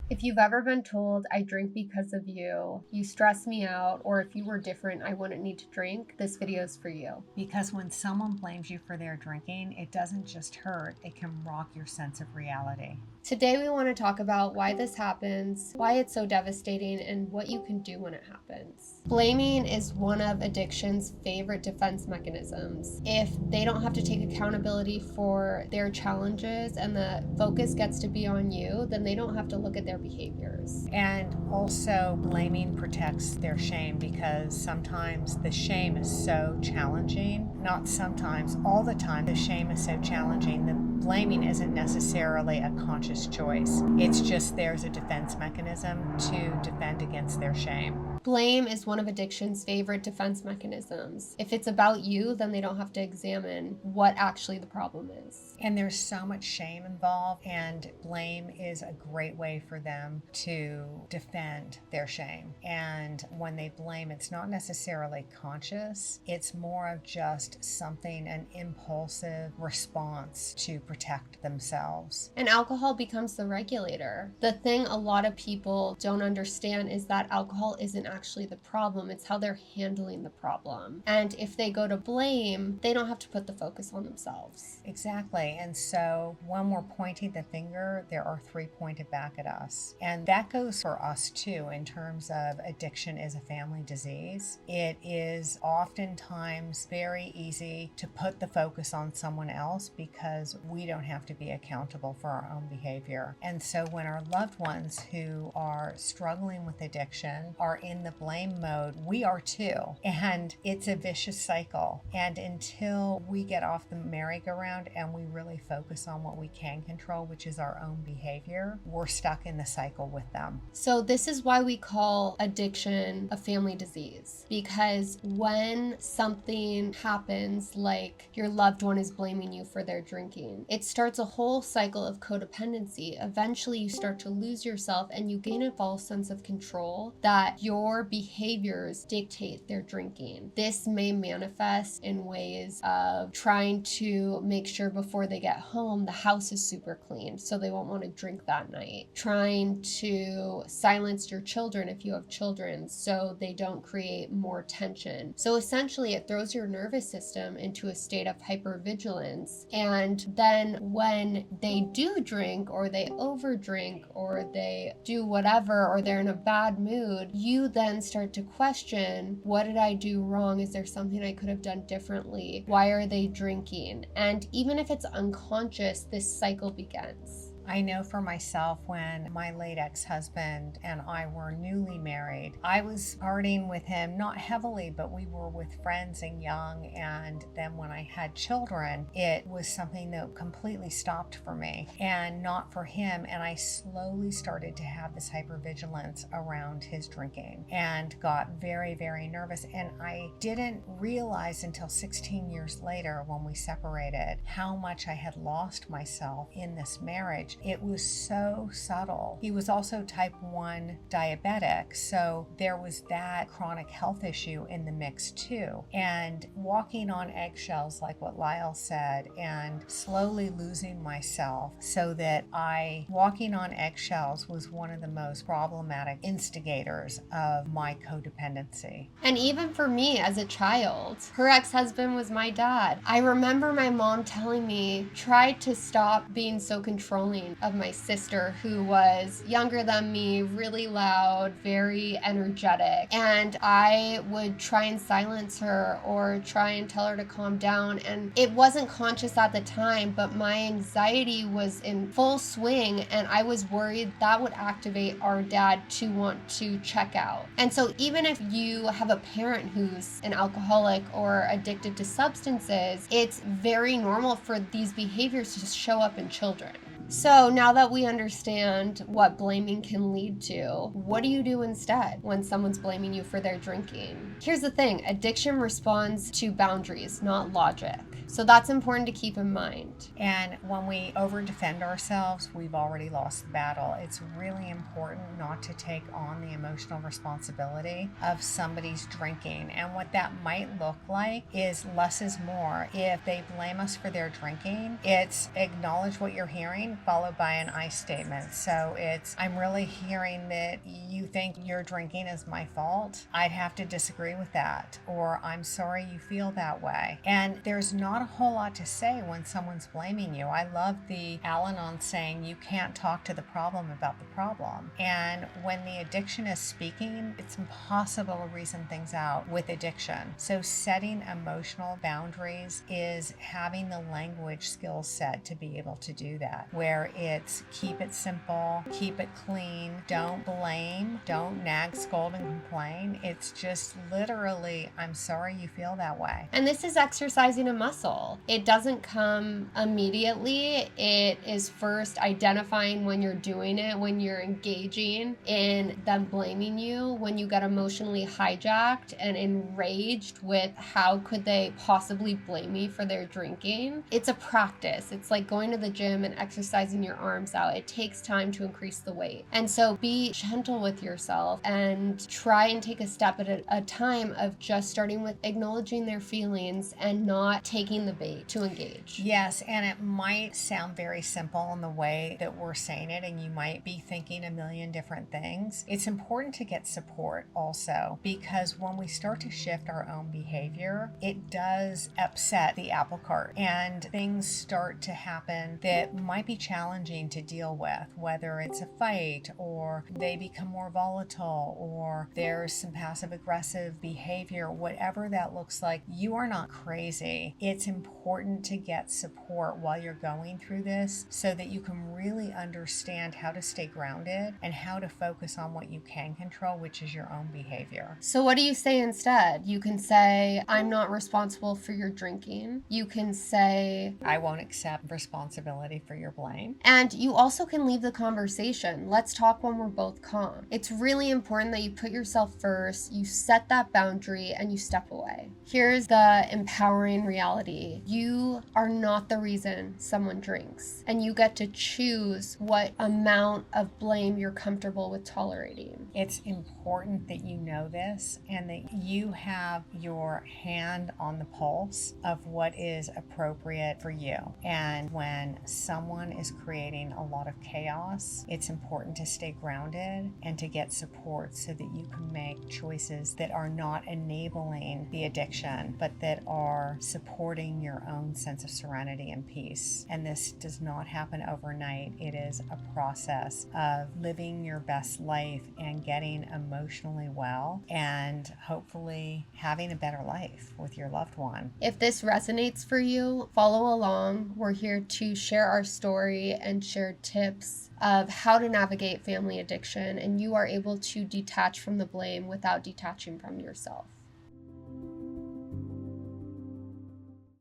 If you've ever been told, I drink because of you, you stress me out, or if you were different, I wouldn't need to drink, this video is for you. Because when someone blames you for their drinking, it doesn't just hurt, it can rock your sense of reality. Today, we want to talk about why this happens, why it's so devastating, and what you can do when it happens. Blaming is one of addiction's favorite defense mechanisms. If they don't have to take accountability for their challenges and the focus gets to be on you, then they don't have to look at their behaviors. And also, blaming protects their shame because sometimes the shame is so challenging. Not sometimes, all the time, the shame is so challenging. The blaming isn't necessarily a conscious choice. It's just there's a defense mechanism to defend against their shame. Blame is one of addiction's favorite defense mechanisms. If it's about you, then they don't have to examine what actually the problem is. And there's so much shame involved, and blame is a great way for them to defend their shame. And when they blame, it's not necessarily conscious, it's more of just something, an impulsive response to protect themselves. And alcohol becomes the regulator. The thing a lot of people don't understand is that alcohol isn't actually the problem, it's how they're handling the problem. And if they go to blame, they don't have to put the focus on themselves. Exactly. And so when we're pointing the finger, there are three pointed back at us. And that goes for us too, in terms of addiction is a family disease. It is oftentimes very easy to put the focus on someone else because we don't have to be accountable for our own behavior. And so when our loved ones who are struggling with addiction are in the blame mode, we are too. And it's a vicious cycle. And until we get off the merry-go-round and we really focus on what we can control, which is our own behavior, we're stuck in the cycle with them. So this is why we call addiction a family disease, because when something happens, like your loved one is blaming you for their drinking, it starts a whole cycle of codependency. Eventually you start to lose yourself and you gain a false sense of control that your behaviors dictate their drinking. This may manifest in ways of trying to make sure before they get home the house is super clean so they won't want to drink that night. Trying to silence your children if you have children so they don't create more tension. So essentially it throws your nervous system into a state of hypervigilance, and then when they do drink or they overdrink or they do whatever or they're in a bad mood, you then start to question, what did I do wrong? Is there something I could have done differently? Why are they drinking? And even if it's unconscious, this cycle begins. I know for myself, when my late ex-husband and I were newly married, I was partying with him, not heavily, but we were with friends and young. And then when I had children, it was something that completely stopped for me and not for him. And I slowly started to have this hypervigilance around his drinking and got very, very nervous. And I didn't realize until 16 years later when we separated how much I had lost myself in this marriage. It was so subtle. He was also type 1 diabetic, so there was that chronic health issue in the mix too. And walking on eggshells, like what Lyle said, and slowly losing myself, so that walking on eggshells was one of the most problematic instigators of my codependency. And even for me as a child, her ex-husband was my dad. I remember my mom telling me, try to stop being so controlling of my sister, who was younger than me, really loud, very energetic. And I would try and silence her or try and tell her to calm down. And it wasn't conscious at the time, but my anxiety was in full swing, and I was worried that would activate our dad to want to check out. And so even if you have a parent who's an alcoholic or addicted to substances, it's very normal for these behaviors to show up in children. So now that we understand what blaming can lead to, what do you do instead when someone's blaming you for their drinking? Here's the thing, addiction responds to boundaries, not logic. So that's important to keep in mind. And when we over-defend ourselves, we've already lost the battle. It's really important not to take on the emotional responsibility of somebody's drinking. And what that might look like is less is more. If they blame us for their drinking, it's acknowledge what you're hearing, followed by an I statement. So it's, I'm really hearing that you think your drinking is my fault. I'd have to disagree with that. Or I'm sorry you feel that way. And there's not a whole lot to say when someone's blaming you. I love the Al-Anon saying you can't talk to the problem about the problem. And when the addiction is speaking, it's impossible to reason things out with addiction. So setting emotional boundaries is having the language skill set to be able to do that, where it's keep it simple, keep it clean, don't blame, don't nag, scold, and complain. It's just literally, I'm sorry you feel that way. And this is exercising a muscle. It doesn't come immediately. It is first identifying when you're doing it, when you're engaging in them blaming you, when you get emotionally hijacked and enraged with how could they possibly blame me for their drinking. It's a practice. It's like going to the gym and exercising your arms out. It takes time to increase the weight. And so be gentle with yourself and try and take a step at a time of just starting with acknowledging their feelings and not taking the bait to engage. Yes, and it might sound very simple in the way that we're saying it, and you might be thinking a million different things. It's important to get support also, because when we start to shift our own behavior, it does upset the apple cart, and things start to happen that might be challenging to deal with, whether it's a fight or they become more volatile or there's some passive aggressive behavior, whatever that looks like. You are not crazy. It's important to get support while you're going through this so that you can really understand how to stay grounded and how to focus on what you can control, which is your own behavior. So what do you say instead? You can say, I'm not responsible for your drinking. You can say, I won't accept responsibility for your blame. And you also can leave the conversation. Let's talk when we're both calm. It's really important that you put yourself first, you set that boundary, and you step away. Here's the empowering reality. You are not the reason someone drinks, and you get to choose what amount of blame you're comfortable with tolerating. It's important that you know this and that you have your hand on the pulse of what is appropriate for you. And when someone is creating a lot of chaos, it's important to stay grounded and to get support so that you can make choices that are not enabling the addiction, but that are supporting your own sense of serenity and peace. And this does not happen overnight. It is a process of living your best life and getting emotionally well and hopefully having a better life with your loved one. If this resonates for you, follow along. We're here to share our story and share tips of how to navigate family addiction, and you are able to detach from the blame without detaching from yourself.